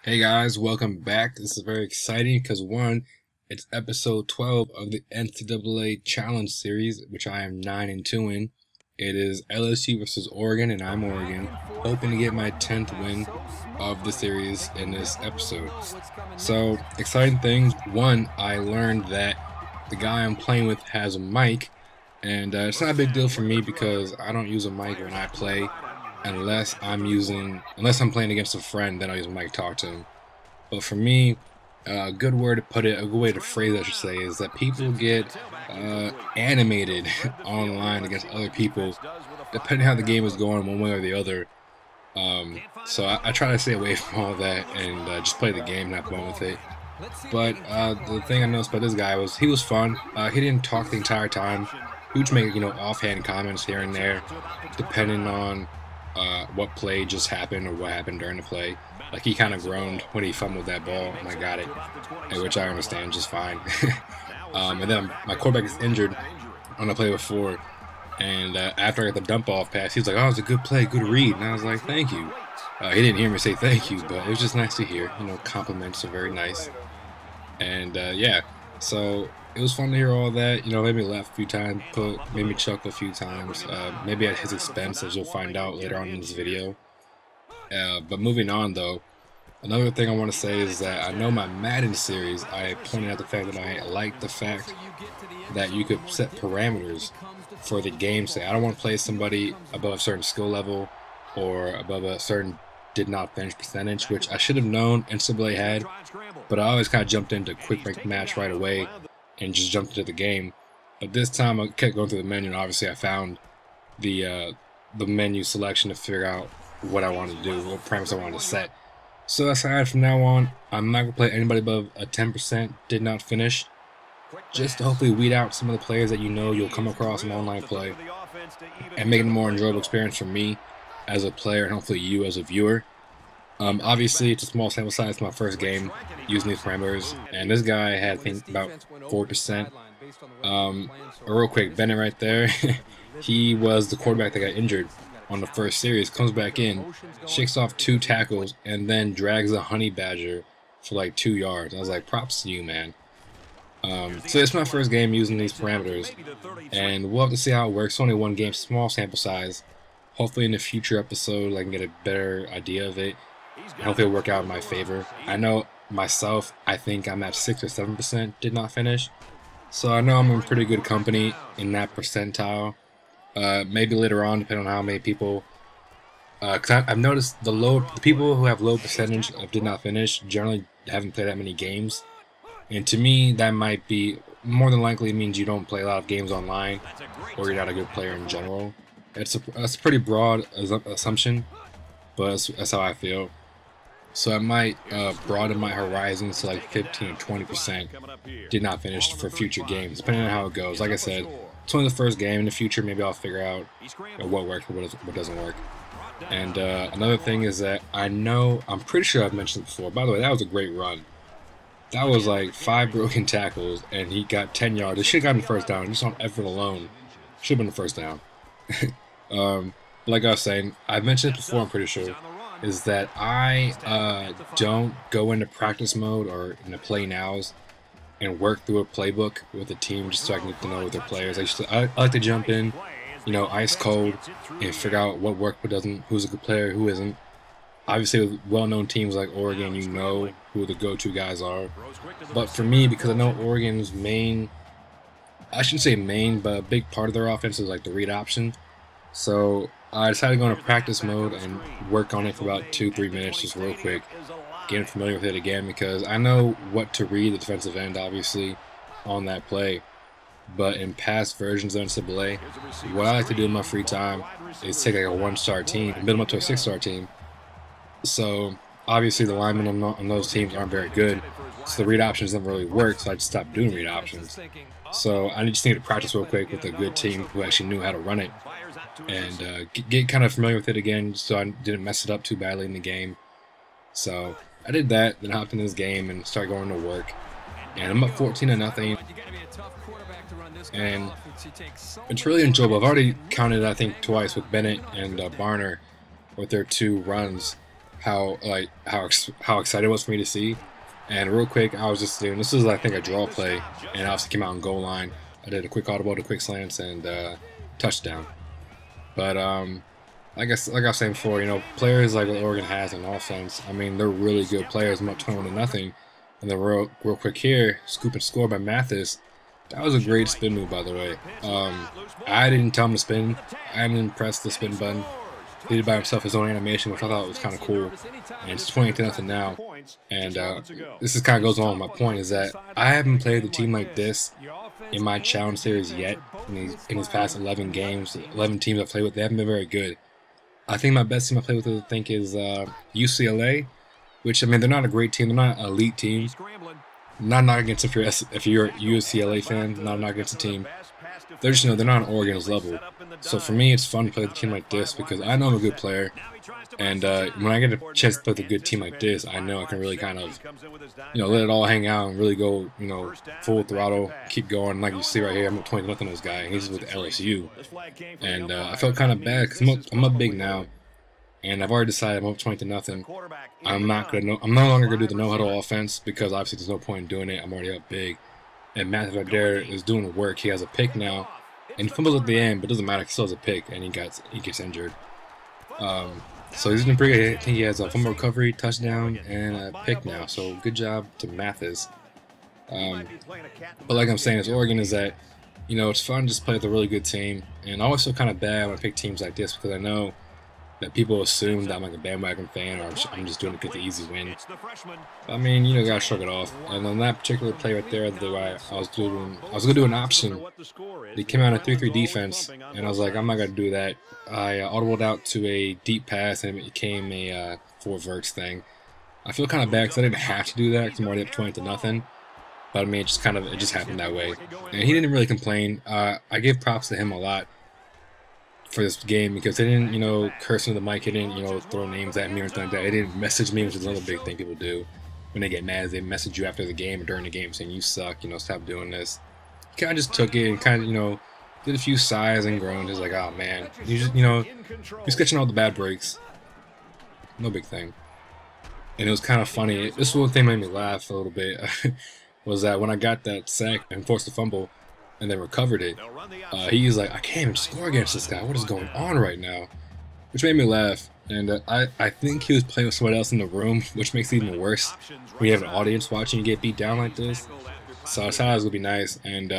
Hey guys, welcome back. This is very exciting because one, it's episode 12 of the NCAA Challenge Series, which I am 9-2 in. It is LSU versus Oregon, and I'm Oregon, hoping to get my 10th win of the series in this episode. So, exciting things. One, I learned that the guy I'm playing with has a mic, and it's not a big deal for me because I don't use a mic when I play. Unless I'm playing against a friend, then I'll use a mic to talk to him. But for me, a good word to put it, a good way to phrase it, I should say, is that people get animated online against other people, depending on how the game is going, one way or the other. So I try to stay away from all that and just play the game, not fun with it. But the thing I noticed about this guy was he was fun. He didn't talk the entire time. He would make offhand comments here and there, depending on what play just happened or what happened during the play. Like he kind of groaned when he fumbled that ball and I got it, which I understand just fine. And then my quarterback is injured on the play before, and after I got the dump off pass, he was like, "Oh, it was a good play, good read," and I was like, "Thank you." He didn't hear me say thank you, but it was just nice to hear. Compliments are very nice, and yeah, so it was fun to hear all that. Made me laugh a few times, made me chuckle a few times. Maybe at his expense, as you'll find out later on in this video. But moving on, though, another thing I want to say is that I know my Madden series, I pointed out the fact that I like the fact that you could set parameters for the game. Say, I don't want to play somebody above a certain skill level or above a certain did not finish percentage, which I should have known NCAA had, but I always kind of jumped into quick break match right away and just jumped into the game. But this time I kept going through the menu, and obviously I found the menu selection to figure out what I wanted to do, what parameters I wanted to set. So aside from now on, I'm not going to play anybody above a 10% did not finish, just to hopefully weed out some of the players that you'll come across in online play and make it a more enjoyable experience for me as a player and hopefully you as a viewer. Obviously, it's a small sample size, my first game using these parameters, and this guy had, I think, about 4%. Real quick, Bennett right there, he was the quarterback that got injured on the first series, comes back in, shakes off 2 tackles, and then drags a honey badger for like 2 yards. I was like, props to you, man. So it's my first game using these parameters, and we'll have to see how it works. Only one game, small sample size. Hopefully in the future episode I can get a better idea of it, and hopefully it'll work out in my favor. I know myself, I think I'm at 6 or 7% did not finish, so I know I'm in pretty good company in that percentile. Maybe later on, depending on how many people, because I've noticed the people who have low percentage of did not finish generally haven't played that many games, and to me that might be more than likely means you don't play a lot of games online, or you're not a good player in general. That's a pretty broad assumption, but that's how I feel. So I might broaden my horizons to like 15 or 20% did not finish for future games, depending on how it goes. Like I said, it's only the first game. In the future, maybe I'll figure out what works and what doesn't work. And another thing is that I'm pretty sure I've mentioned it before. By the way, that was a great run. That was like 5 broken tackles, and he got 10 yards. He should have gotten the first down. Just on effort alone, should have been the first down. Like I was saying, I've mentioned it before, I'm pretty sure, is that I don't go into practice mode or into play nows and work through a playbook with a team just so I can get to know their players. I like to jump in, ice cold, and figure out what worked, what doesn't, who's a good player, who isn't. Obviously, with well-known teams like Oregon, you know who the go-to guys are. But for me, because I know Oregon's I shouldn't say main, but a big part of their offense is like the read option. So I decided to go into practice mode and work on it for about 2-3 minutes, just real quick, getting familiar with it again, because I know what to read the defensive end, obviously, on that play. But in past versions of NCAA, what I like to do in my free time is take like a 1-star team and build them up to a 6-star team. So obviously the linemen on those teams aren't very good, so the read options never really work, so I just stopped doing read options. So I just need to practice real quick with a good team who actually knew how to run it, and get kind of familiar with it again so I didn't mess it up too badly in the game. So I did that, then hopped in this game and started going to work. And I'm up 14-0, and it's really enjoyable. I've already counted, I think, twice with Bennett and Barner with their 2 runs, how excited it was for me to see. And real quick, I was just doing, this was I think a draw play, and I also came out on goal line. I did a quick audible to quick slants and touchdown. But like I was saying before, you know, players like what Oregon has in offense, I mean, they're really good players, I'm up 21-0. And then real quick here, scoop and score by Mathis. That was a great spin move, by the way. I didn't tell him to spin. I didn't press the spin button. He did by himself his own animation, which I thought was kind of cool. And it's 20-0 now. And this is kind of goes on with my point, is that I haven't played a team like this in my challenge series yet. In these past 11 games, 11 teams I've played with, they haven't been very good. I think my best team I played with, I think, is UCLA, which, I mean, they're not a great team. They're not an elite team. Not against if you're a UCLA fan, not against the team. They're just, you know, they're not on Oregon's level. So for me, it's fun to play with a team like this because I know I'm a good player, and when I get a chance to play with a good team like this, I know I can really kind of, you know, let it all hang out and really go, you know, full throttle, keep going. Like you see right here, I'm up 20-0 on this guy, and he's with LSU, and I felt kind of bad because I'm up big now, and I've already decided I'm up 20-0. I'm no longer gonna do the no huddle offense because obviously there's no point in doing it. I'm already up big. And Matthew right there is doing the work. He has a pick now, and he fumbles at the end, but it doesn't matter. He still has a pick, and he gets injured. So he's doing pretty good. I think he has a fumble recovery, touchdown, and a pick now. So good job to Mathis. But like I'm saying, as Oregon is that, you know, it's fun to just play with a really good team, and I always feel kind of bad when I pick teams like this because I know that people assume that I'm like a bandwagon fan or I'm just doing it to get the easy win. I mean, you know, you gotta shrug it off. And on that particular play right there, I was gonna do an option. They came out in a 3-3 defense, and I was like, I'm not gonna do that. I audibled out to a deep pass, and it became a 4 verts thing. I feel kind of bad because I didn't have to do that because I'm already up 20-0. But I mean, it just happened that way. And he didn't really complain. I give props to him a lot for this game because they didn't, you know, curse into the mic. He didn't, you know, throw names at me or anything like that. They didn't message me, which is another big thing people do when they get mad. They message you after the game or during the game saying you suck, you know, stop doing this. He kind of just took it and kind of, you know, did a few sighs and groans. He's like, oh man, you just, you know, you're sketching all the bad breaks. No big thing. And it was kind of funny. This one thing made me laugh a little bit was that when I got that sack and forced the fumble, and then recovered it, he's like, I can't even score against this guy. What is going on right now? Which made me laugh. And I think he was playing with someone else in the room, which makes it even worse when you have an audience watching you get beat down like this. So I thought it was going to be nice. And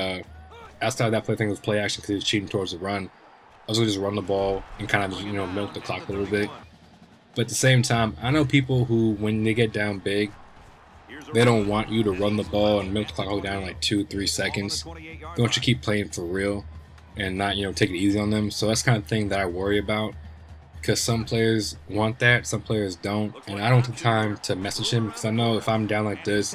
outside of that play, thing was play action because he was cheating towards the run. I was going to just run the ball and kind of, you know, milk the clock a little bit. But at the same time, I know people who, when they get down big, they don't want you to run the ball and milk the clock all down in like 2-3 seconds. They want you to keep playing for real and not, you know, take it easy on them. So that's the kind of thing that I worry about because some players want that, some players don't. And I don't take time to message him because I know if I'm down like this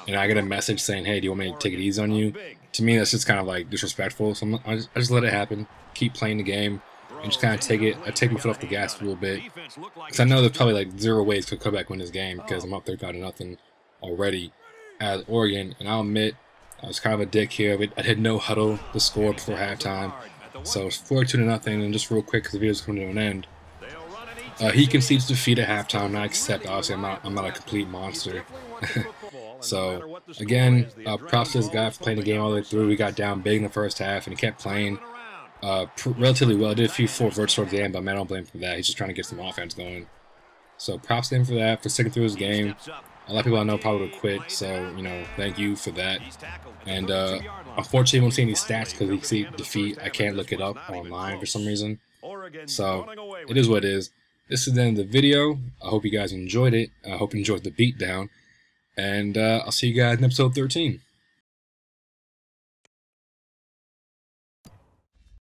and I get a message saying, hey, do you want me to take it easy on you? To me, that's just kind of like disrespectful. So I just let it happen, keep playing the game, and just kind of take my foot off the gas a little bit. Because I know there's probably like 0 ways to come back win this game because I'm up 35-0. Already as Oregon, and I'll admit I was kind of a dick here. I did no huddle the score before halftime, so it's 42-0. And just real quick, because the video's coming to an end, he concedes defeat at halftime, and I accept. Obviously, I'm not a complete monster. So again, props to this guy for playing the game all the way through. We got down big in the first half, and he kept playing relatively well. I did a few 4 verts towards the end, but man, I don't blame him for that. He's just trying to get some offense going. So props to him for that, for sticking through his game. A lot of people I know probably would quit, so, you know, thank you for that. And unfortunately, I won't see any stats because we see defeat. I can't look it up online for some reason. So it is what it is. This is the end of the video. I hope you guys enjoyed it. I hope you enjoyed the beatdown. And I'll see you guys in episode 13.